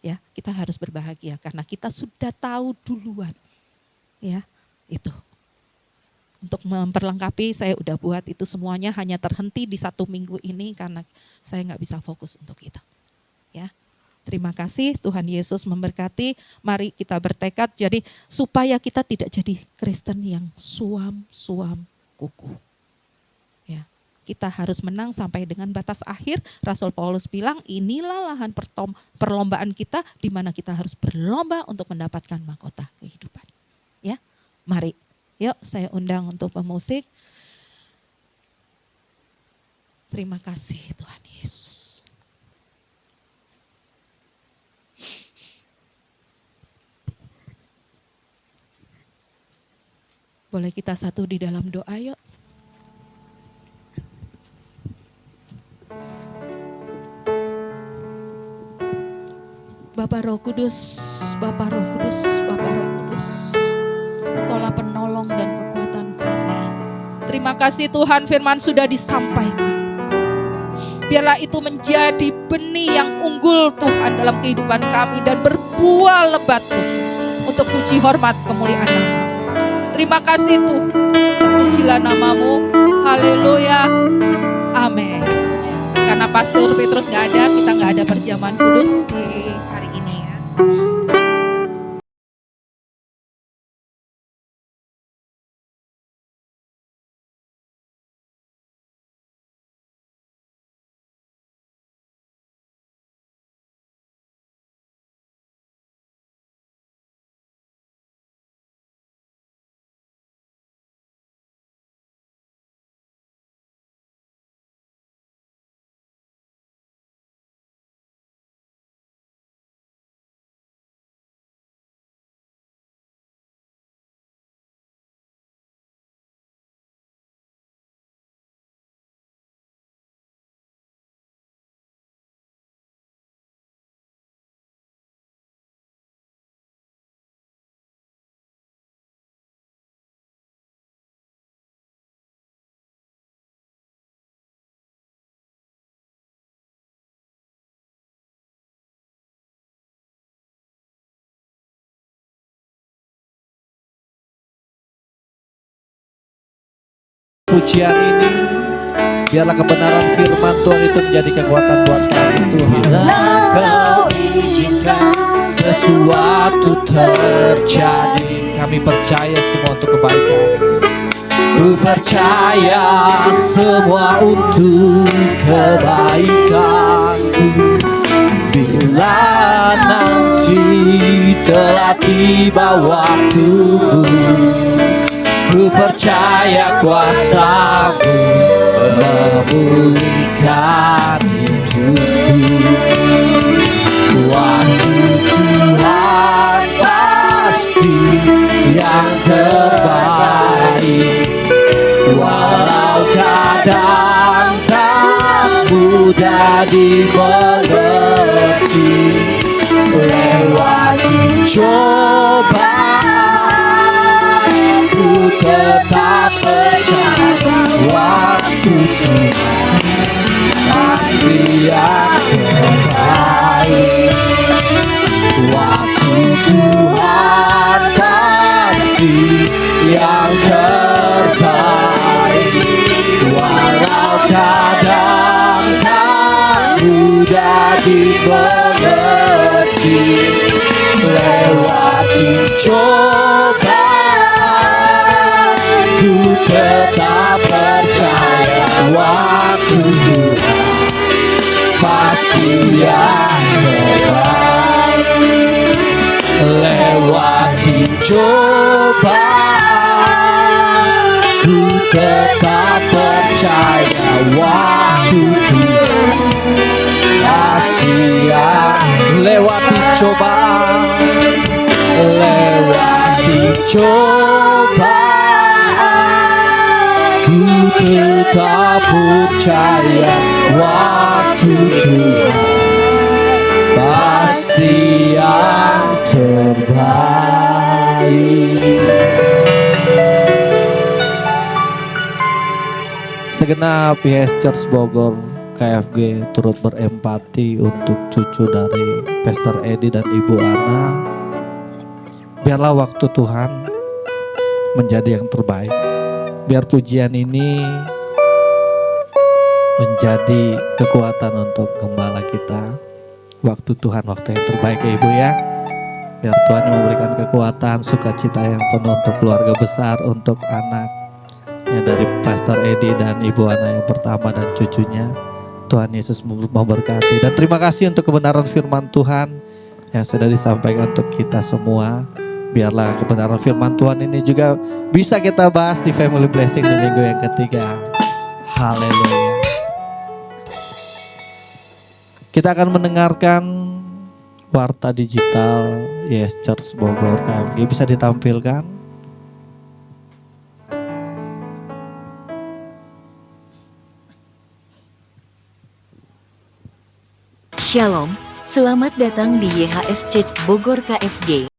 Ya, kita harus berbahagia karena kita sudah tahu duluan. Ya, itu. Untuk memperlengkapi saya udah buat itu semuanya, hanya terhenti di 1 minggu ini karena saya nggak bisa fokus untuk itu. Ya, terima kasih, Tuhan Yesus memberkati. Mari kita bertekad jadi supaya kita tidak jadi Kristen yang suam kuku. Ya, kita harus menang sampai dengan batas akhir. Rasul Paulus bilang inilah lahan perlombaan kita di mana kita harus berlomba untuk mendapatkan mahkota kehidupan. Ya, mari. Yuk, saya undang untuk pemusik. Terima kasih Tuhan Yesus. Boleh kita satu di dalam doa yuk. Bapa Roh Kudus, Bapa Roh Kudus, Bapa Roh Kudus. Engkaulah penolong dan kekuatan kami. Terima kasih Tuhan, firman sudah disampaikan. Biarlah itu menjadi benih yang unggul Tuhan dalam kehidupan kami dan berbuah lebat Tuhan untuk puji hormat kemuliaan nama. Terima kasih Tuhan, pujilah namamu. Haleluya, amin. Karena Pastor Petrus gak ada, kita gak ada perjamuan kudus di hari ini ya. Pujian ini, biarlah kebenaran firman Tuhan itu menjadi kekuatan buat kami Tuhan. Kau izinkan Sesuatu terjadi, kami percaya semua untuk kebaikan. Ku percaya semua untuk kebaikanku. Bila nanti telah tiba waktumu, ku percaya kuasa-Mu memulihkan hidupku. Waktu Tuhan pasti yang terbaik, walau kadang tak mudah dimengerti. Lewati cobaan, ku tetap percaya waktu Tuhan pasti yang terbaik. Waktu Tuhan pasti yang terbaik, walau kadang tak mudah dimengerti. Lewati cobaan, ku tetap percaya waktu Tuhan pasti yang terbaik. Lewati cobaan, ku tetap percaya waktu Tuhan pasti yang cobaan, lewati cobaan, ku tetap percaya waktu Tuhan pasti yang terbaik. Segenap YHS Church Bogor KFG turut berempati untuk cucu dari Pastor Edi dan Ibu Ana. Biarlah waktu Tuhan menjadi yang terbaik. Biar pujian ini menjadi kekuatan untuk gembala kita. Waktu Tuhan, waktu yang terbaik ya Ibu ya. Biar Tuhan memberikan kekuatan, sukacita yang penuh untuk keluarga besar, untuk anaknya dari Pastor Edi dan Ibu Ana yang pertama dan cucunya. Tuhan Yesus memberkati. Dan terima kasih untuk kebenaran firman Tuhan yang sudah disampaikan untuk kita semua. Biarlah kebenaran firman Tuhan ini juga bisa kita bahas di Family Blessing di minggu yang ketiga. Haleluya. Kita akan mendengarkan warta digital YHS Church Bogor KFG. Bisa ditampilkan? Shalom, selamat datang di YHS Church Bogor KFG.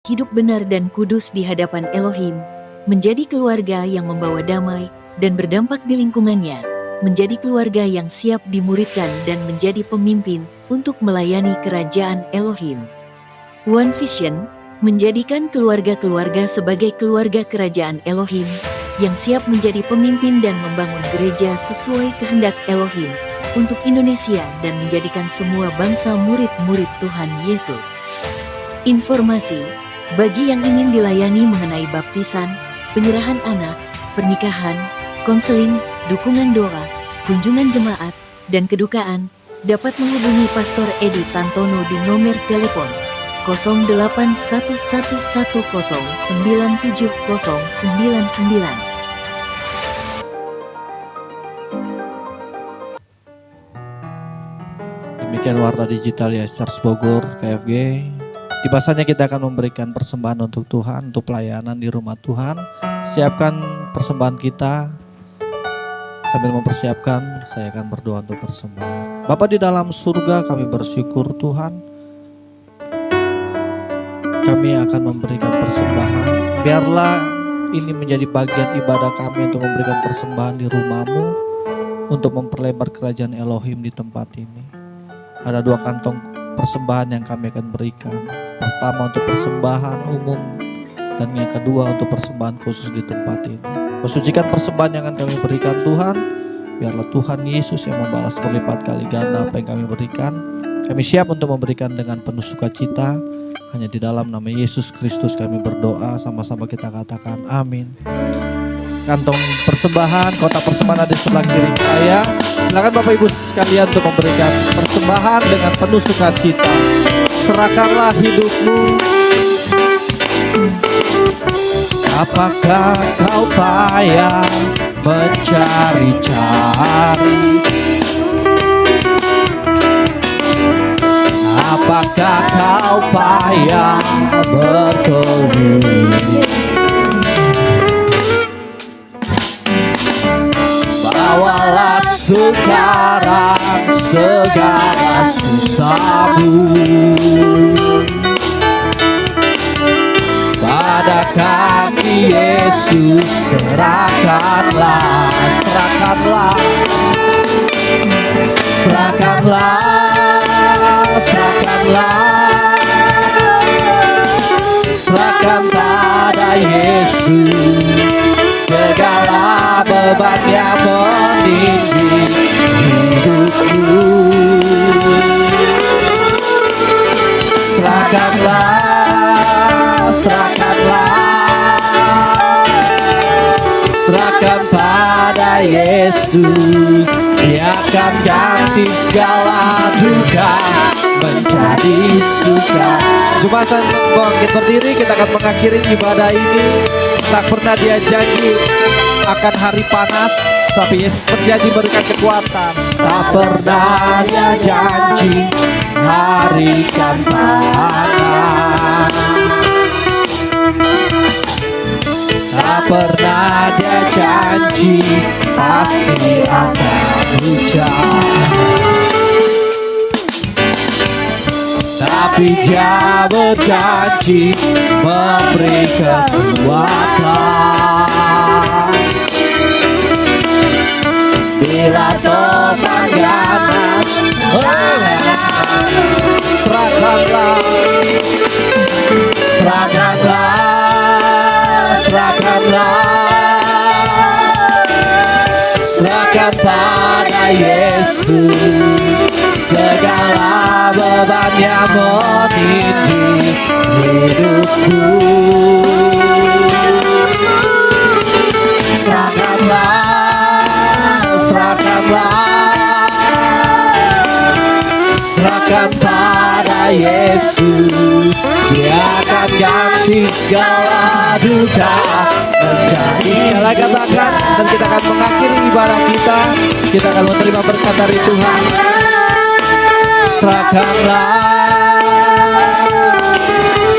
Hidup benar dan kudus di hadapan Elohim, menjadi keluarga yang membawa damai dan berdampak di lingkungannya, menjadi keluarga yang siap dimuridkan dan menjadi pemimpin untuk melayani kerajaan Elohim. One Vision menjadikan keluarga-keluarga sebagai keluarga kerajaan Elohim yang siap menjadi pemimpin dan membangun gereja sesuai kehendak Elohim untuk Indonesia dan menjadikan semua bangsa murid-murid Tuhan Yesus. Informasi bagi yang ingin dilayani mengenai baptisan, penyerahan anak, pernikahan, konseling, dukungan doa, kunjungan jemaat, dan kedukaan, dapat menghubungi Pastor Edi Tantono di nomor telepon 0811109799. Demikian warta digital YHS Church Bogor KFG. Di masanya kita akan memberikan persembahan untuk Tuhan, untuk pelayanan di rumah Tuhan. Siapkan persembahan kita. Sambil mempersiapkan, saya akan berdoa untuk persembahan. Bapa di dalam surga, kami bersyukur Tuhan. Kami akan memberikan persembahan. Biarlah ini menjadi bagian ibadah kami untuk memberikan persembahan di rumah-Mu, untuk memperlebar kerajaan Elohim di tempat ini. Ada 2 kantong persembahan yang kami akan berikan. Pertama untuk persembahan umum, dan yang kedua untuk persembahan khusus di tempat ini. Kau sucikan persembahan yang akan kami berikan Tuhan. Biarlah Tuhan Yesus yang membalas berlipat kali ganda apa yang kami berikan. Kami siap untuk memberikan dengan penuh sukacita. Hanya di dalam nama Yesus Kristus kami berdoa. Sama-sama kita katakan amin. Kantong persembahan, kotak persembahan ada di sebelah kiri saya. Silakan Bapak Ibu sekalian untuk memberikan persembahan dengan penuh sukacita. Serahkanlah hidupmu. Apakah kau payah mencari-cari? Apakah kau payah berkeliling? Bawalah sekarang segala susahmu, pada kaki Yesus serahkanlah, serahkanlah, serahkanlah, serahkanlah, serahkan pada Yesus segala beban yang menindih hidupmu. Serahkanlah, serahkanlah, serahkan pada Yesus. Dia akan ganti segala duka menjadi suka. Cuma bangkit berdiri, kita akan mengakhiri ibadah ini. Tak pernah dia janji akan hari panas, tapi Yesus berjanji berikan kekuatan. Tak pernah dia janji hari kan panas, tak pernah dia janji pasti akan hujan. Tapi dia berjanji memberi kekuatan. Bila topan ganas, serahkanlah, serahkanlah, serahkanlah, serahkan pada Yesus segala beban yang menindih hidupku. Serahkanlah, serahkanlah, serahkan pada Yesus. Dia akan ganti segala duka menjadi. Sekali lagi katakan, dan kita akan mengakhiri ibadah kita. Kita akan menerima berkat dari Tuhan. Serahkanlah,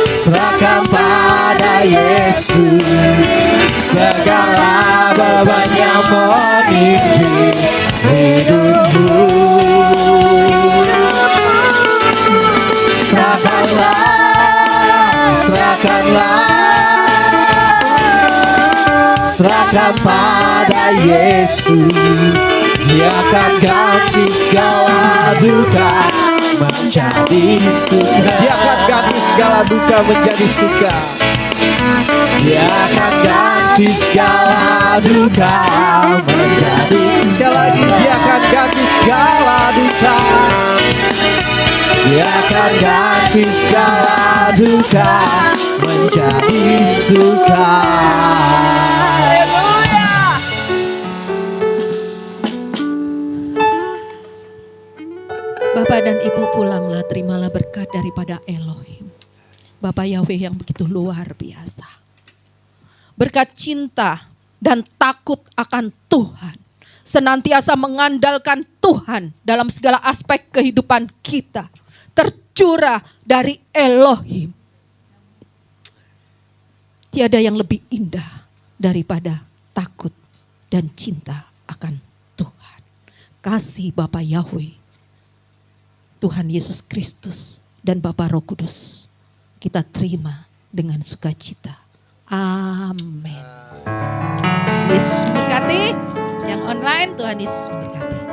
serahkan pada Yesus segala beban yang menindih hidupmu. Serahkanlah, serahkanlah, serahkan pada Yesus. Dia akan ganti segala duka menjadi suka. Dia akan ganti segala duka menjadi suka. Dia akan ganti segala duka menjadi. Sekali lagi, dia akan ganti segala duka. Dia akan ganti segala duka menjadi suka. Bapak dan Ibu pulanglah, terimalah berkat daripada Elohim. Bapak Yahweh yang begitu luar biasa. Berkat cinta dan takut akan Tuhan. Senantiasa mengandalkan Tuhan dalam segala aspek kehidupan kita. Tercurah dari Elohim. Tiada yang lebih indah daripada takut dan cinta akan Tuhan. Kasih Bapa Yahweh, Tuhan Yesus Kristus dan Bapa Roh Kudus, kita terima dengan sukacita. Amin. Tuhan Yesus memberkati. Yang online, Tuhan Yesus memberkati.